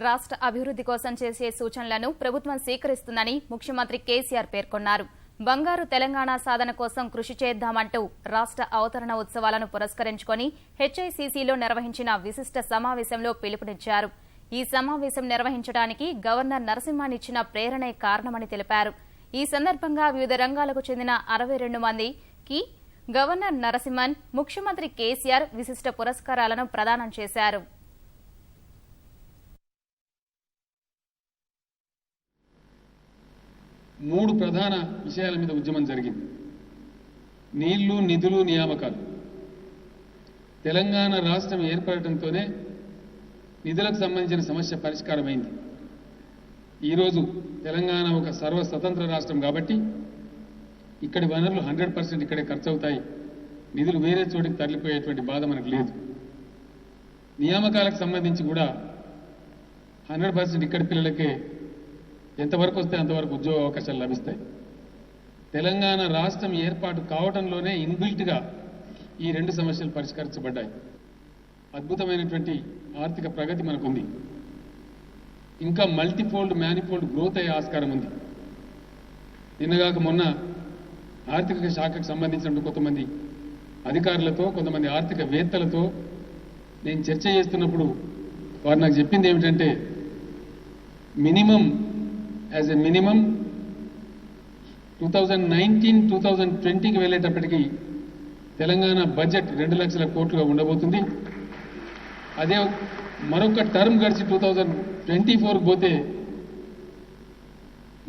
రాష్ట్ర అభివృద్ధి కోసం చేసే సూచనలను ప్రభుత్వం స్వీకరిస్తుందని ముఖ్యమంత్రి కేసీఆర్ పేర్కొన్నారు. బంగారు తెలంగాణ సాధన కోసం కృషి చేద్దామంటూ రాష్ట్ర అవతరణ ఉత్సవాలను పురస్కరించుకుని హెచ్ఐసిసిలో నిర్వహించిన విశిష్ట సమావేశంలో పిలుపునిచ్చారు. ఈ సమావేశం నిర్వహించడానికి గవర్నర్ నరసింహన్ ఇచ్చిన ప్రేరణే కారణమని తెలిపారు. ఈ సందర్భంగా వివిధ రంగాలకు చెందిన 62 మందికి గవర్నర్ నరసింహన్, ముఖ్యమంత్రి కేసీఆర్ విశిష్ట పురస్కారాలను ప్రదానం చేశారు. మూడు ప్రధాన విషయాల మీద ఉద్యమం జరిగింది. నీళ్లు, నిధులు, నియామకాలు. తెలంగాణ రాష్ట్రం ఏర్పడటంతోనే నిధులకు సంబంధించిన సమస్య పరిష్కారమైంది. ఈరోజు తెలంగాణ ఒక సర్వ స్వతంత్ర రాష్ట్రం కాబట్టి ఇక్కడి వనరులు 100% ఇక్కడే ఖర్చు అవుతాయి. నిధులు వేరే చోటికి తరలిపోయేటువంటి బాధ మనకు లేదు. నియామకాలకు సంబంధించి కూడా 100% ఇక్కడి పిల్లలకే ఎంతవరకు వస్తే అంతవరకు ఉద్యోగ అవకాశాలు లభిస్తాయి. తెలంగాణ రాష్ట్రం ఏర్పాటు కావడంలోనే ఇన్బిల్ట్గా ఈ రెండు సమస్యలు పరిష్కరించబడ్డాయి. అద్భుతమైనటువంటి ఆర్థిక ప్రగతి మనకుంది. ఇంకా మల్టీఫోల్డ్, మ్యానిఫోల్డ్ గ్రోత్ అయ్యే ఆస్కారం ఉంది. నిన్నగాక మొన్న ఆర్థిక శాఖకు సంబంధించిన కొంతమంది అధికారులతో, కొంతమంది ఆర్థిక వేత్తలతో నేను చర్చ చేస్తున్నప్పుడు వారు నాకు చెప్పింది ఏమిటంటే, మినిమం యాజ్ ఎ మినిమం 2019-2020కి వెళ్ళేటప్పటికీ తెలంగాణ బడ్జెట్ 2 లక్షల కోట్లుగా ఉండబోతుంది. అదే మరొక టర్మ్ గడిచి 2024కి పోతే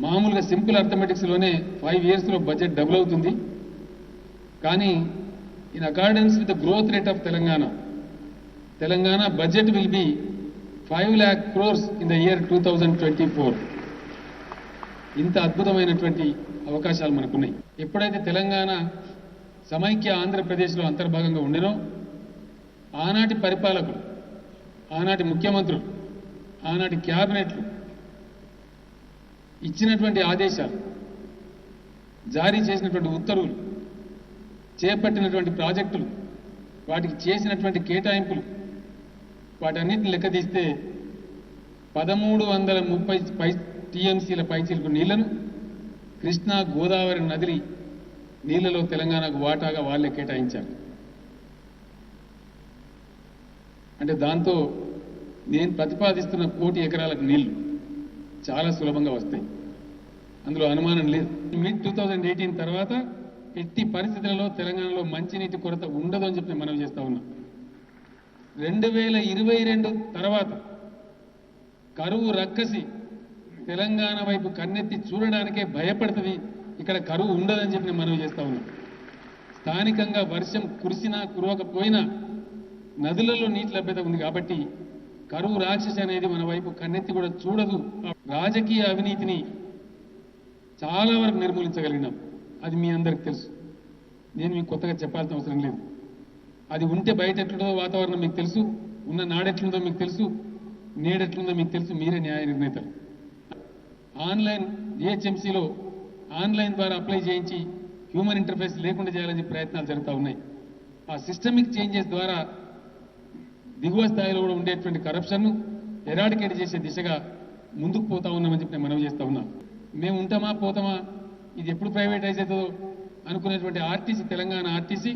మామూలుగా సింపుల్ అర్థమెటిక్స్లోనే 5 ఇయర్స్లో బడ్జెట్ డబుల్ అవుతుంది. కానీ in accordance with the growth rate of Telangana budget will be 5 lakh crores in the year 2024. ఇంత అద్భుతమైనటువంటి అవకాశాలు మనకున్నాయి. ఎప్పుడైతే తెలంగాణ సమైక్య ఆంధ్రప్రదేశ్లో అంతర్భాగంగా ఉండేనో ఆనాటి పరిపాలకులు, ఆనాటి ముఖ్యమంత్రులు, ఆనాటి క్యాబినెట్లు ఇచ్చినటువంటి ఆదేశాలు, జారీ చేసినటువంటి ఉత్తర్వులు, చేపట్టినటువంటి ప్రాజెక్టులు, వాటికి చేసినటువంటి కేటాయింపులు, వాటన్నిటిని లెక్క తీస్తే 1330 టీఎంసీల పైచీలకు నీళ్లను కృష్ణా, గోదావరి నది నీళ్లలో తెలంగాణకు వాటాగా వాళ్ళే కేటాయించారు. అంటే దాంతో నేను ప్రతిపాదిస్తున్న 1 కోటి ఎకరాలకు నీళ్లు చాలా సులభంగా వస్తాయి. అందులో అనుమానం లేదు. మిడ్ 2018 తర్వాత ఎట్టి పరిస్థితులలో తెలంగాణలో మంచినీటి కొరత ఉండదు అని చెప్పి మనం చేస్తా ఉన్నాం. 2022 తర్వాత కరువు రక్కసి తెలంగాణ వైపు కన్నెత్తి చూడడానికే భయపడుతుంది. ఇక్కడ కరువు ఉండదని చెప్పి మనం చేస్తా ఉన్నాం. స్థానికంగా వర్షం కురిసినా కురవకపోయినా నదులలో నీటి లభ్యత ఉంది కాబట్టి కరువు రాక్షసి అనేది మన వైపు కన్నెత్తి కూడా చూడదు. రాజకీయ అవినీతిని చాలా వరకు నిర్మూలించగలిగినాం. అది మీ అందరికి తెలుసు. నేను మీకు కొత్తగా చెప్పాల్సిన అవసరం లేదు. అది ఉంటే బయట ఎట్లుందో వాతావరణం మీకు తెలుసు, ఉన్న నాడెట్లుందో మీకు తెలుసు, నేడెట్లుందో మీకు తెలుసు. మీరే న్యాయ నిర్ణేతలు. ఆన్లైన్ జిహెచ్ఎంసీలో ఆన్లైన్ ద్వారా అప్లై చేయించి హ్యూమన్ ఇంటర్ఫేస్ లేకుండా చేయాలని ప్రయత్నాలు జరుగుతూ ఉన్నాయి. ఆ సిస్టమిక్ చేంజెస్ ద్వారా దిగువ స్థాయిలో కూడా ఉండేటువంటి కరప్షన్ను ఎరాడికేట్ చేసే దిశగా ముందుకు పోతా ఉన్నామని చెప్పి మనం చేస్తూ ఉన్నాం. మేము ఉంటామా పోతామా, ఇది ఎప్పుడు ప్రైవేటైజ్ అవుతుందో అనుకునేటువంటి ఆర్టీసీ, తెలంగాణ ఆర్టీసీ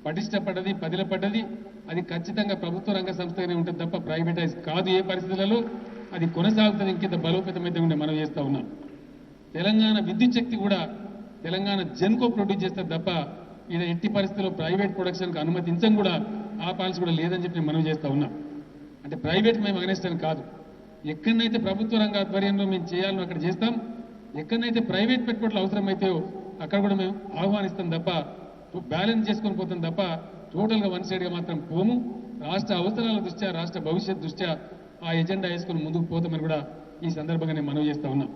పటిష్టపడ్డది, పదిలపడ్డది. అది ఖచ్చితంగా ప్రభుత్వ రంగ సంస్థగానే ఉంటుంది తప్ప ప్రైవేటైజ్ కాదు. ఏ పరిస్థితులలో అది కొనసాగుతుంది, ఇంకింత బలోపేతమైతే ఉండే మనం చేస్తూ ఉన్నాం. తెలంగాణ విద్యుత్ శక్తి కూడా తెలంగాణ జెన్కో ప్రొడ్యూస్ చేస్తారు తప్ప ఇది ఎట్టి పరిస్థితుల్లో ప్రైవేట్ ప్రొడక్షన్కి అనుమతించం కూడా, ఆ పాలసీ కూడా లేదని చెప్పి మనం చేస్తూ ఉన్నాం. అంటే ప్రైవేట్ మేము అగనెస్ట్ అని కాదు. ఎక్కడనైతే ప్రభుత్వ రంగ ఆధ్వర్యంలో మేము చేయాలని అక్కడ చేస్తాం. ఎక్కడనైతే ప్రైవేట్ పెట్టుబడులు అవసరమైతే అక్కడ కూడా మేము ఆహ్వానిస్తాం తప్ప, బ్యాలెన్స్ చేసుకొని పోతాం తప్ప టోటల్గా వన్ సైడ్గా మాత్రం పోము. రాష్ట్ర అవసరాల దృష్ట్యా, రాష్ట్ర భవిష్యత్ దృష్ట్యా ఆ ఎజెండా వేసుకొని ముందుకు పోతామని కూడా ఈ సందర్భంగా నేను మనవి చేస్తా ఉన్నాం.